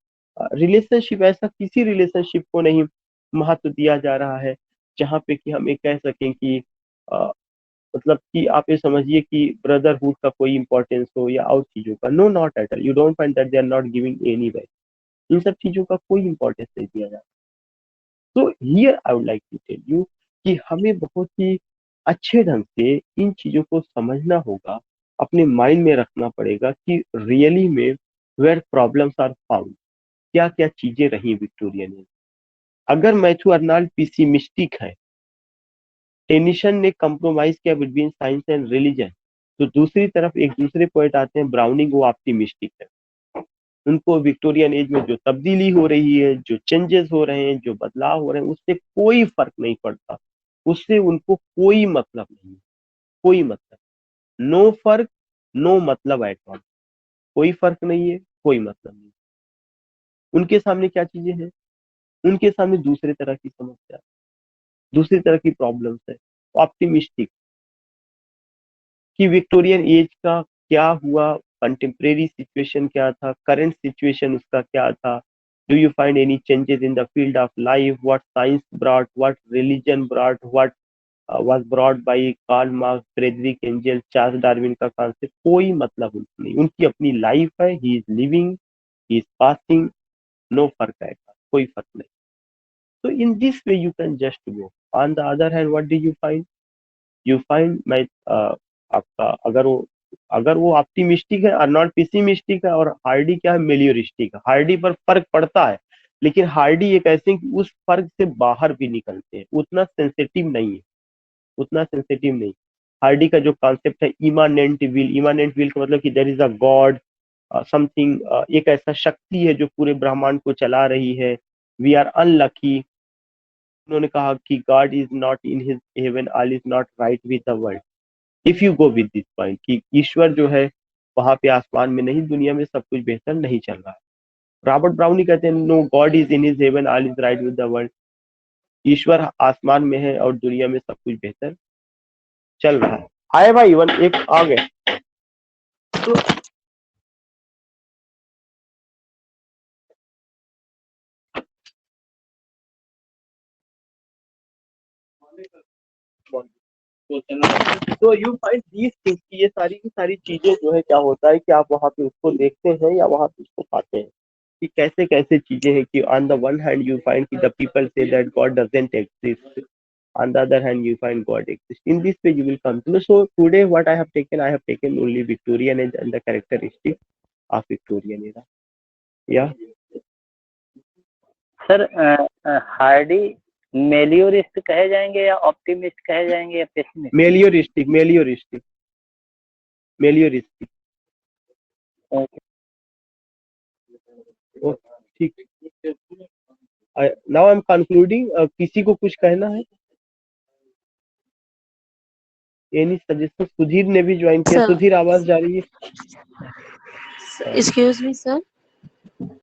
relationship। ऐसा किसी relationship को नहीं महत्व दिया जा रहा है जहाँ पे कि हम ये कह सकें कि मतलब कि आप ये समझिए कि ब्रदरहुड का कोई इंपॉर्टेंस हो या और चीजों का। No, not at all, you don't find that they are not giving any value. इन सब चीजों का कोई इंपॉर्टेंस नहीं दिया जाता। तो here I would like to tell you कि हमें बहुत ही अच्छे ढंग से इन चीजों को समझना होगा, अपने माइंड में रखना पड़ेगा कि रियली में वेयर प्रॉब्लम्स आर फाउंड, क्या क्या चीजें रही विक्टोरियन में। अगर मैथ्यू अर्नाल्ड पिसिमिस्टिक है, टेनिसन ने कंप्रोमाइज किया बिटवीन साइंस एंड रिलीजन, तो दूसरी तरफ एक दूसरे पोएट आते हैं ब्राउनिंग, वो ऑप्टिमिस्टिक है। उनको विक्टोरियन एज में जो तब्दीली हो रही है, जो चेंजेस हो रहे हैं, जो बदलाव हो रहे हैं, उससे कोई फर्क नहीं पड़ता, उससे उनको कोई मतलब नहीं, कोई मतलब, नो फर्क, नो मतलब एट ऑल, कोई फर्क नहीं है, कोई मतलब नहीं। उनके सामने क्या चीजें हैं? उनके सामने दूसरे तरह की समस्या, दूसरी तरह की प्रॉब्लम्स है। ऑप्टिमिस्टिक कि विक्टोरियन एज का क्या हुआ, कंटेम्प्रेरी सिचुएशन क्या था, करंट सिचुएशन उसका क्या था। Do you find any changes in the field of life, what science brought, what religion brought, what was brought by Karl Marx, Friedrich Engel, Charles Darwin का concept? कोई मतलब उनको नहीं, उनकी अपनी लाइफ है, he is living, he is passing, no फर्क है, कोई फर्क नहीं। तो in this way you can just go. On the other hand what do you find मैं आपका अगर वो ऑप्टिमिस्टिक है और नॉट पिसिमिस्टिक है, और हार्डी क्या है, मेलियोरिस्टिक है। हार्डी पर फर्क पड़ता है, लेकिन हार्डी एक ऐसे हैं कि उस फर्क से बाहर भी निकलते हैं, उतना सेंसिटिव नहीं है, उतना सेंसिटिव नहीं। हार्डी का जो कॉन्सेप्ट है इमानेंट विल का मतलब कि there is a God something, एक ऐसा शक्ति है जो पूरे ब्रह्मांड को चला रही है। We are unlucky. उन्होंने कहा कि God is not in his heaven, all is not right with the world. If you go with this point कि ईश्वर जो है वहां पे आसमान में नहीं, दुनिया में सब कुछ बेहतर नहीं चल रहा है। रॉबर्ट ब्राउनी कहते हैं no, God is in his heaven, all is right with the world. ईश्वर आसमान में है और दुनिया में सब कुछ बेहतर चल रहा है। आए भाई, वन एक आ गए। तो तो यू फाइंड दीज थिंग्स कि ये सारी की सारी चीजें जो है क्या होता है कि आप वहां पे उसको देखते हैं या वहां पे उसको पाते हैं कि कैसे कैसे चीजें हैं कि on the one hand you find कि the people say that God doesn't exist, on the other hand you find God exists. In this way you will come to know. So today what I have taken only Victorian age and the characteristics of Victorian era. Yeah. Sir Hardy meliorist कहे जाएंगे या optimist कहे जाएंगे या pessimist? Melioristic. Okay ठीक। Now I am concluding. किसी को कुछ कहना है? Any suggestion? सुधीर ने भी ज्वाइन किया। सर सुधीर आवाज जा रही है? Excuse me sir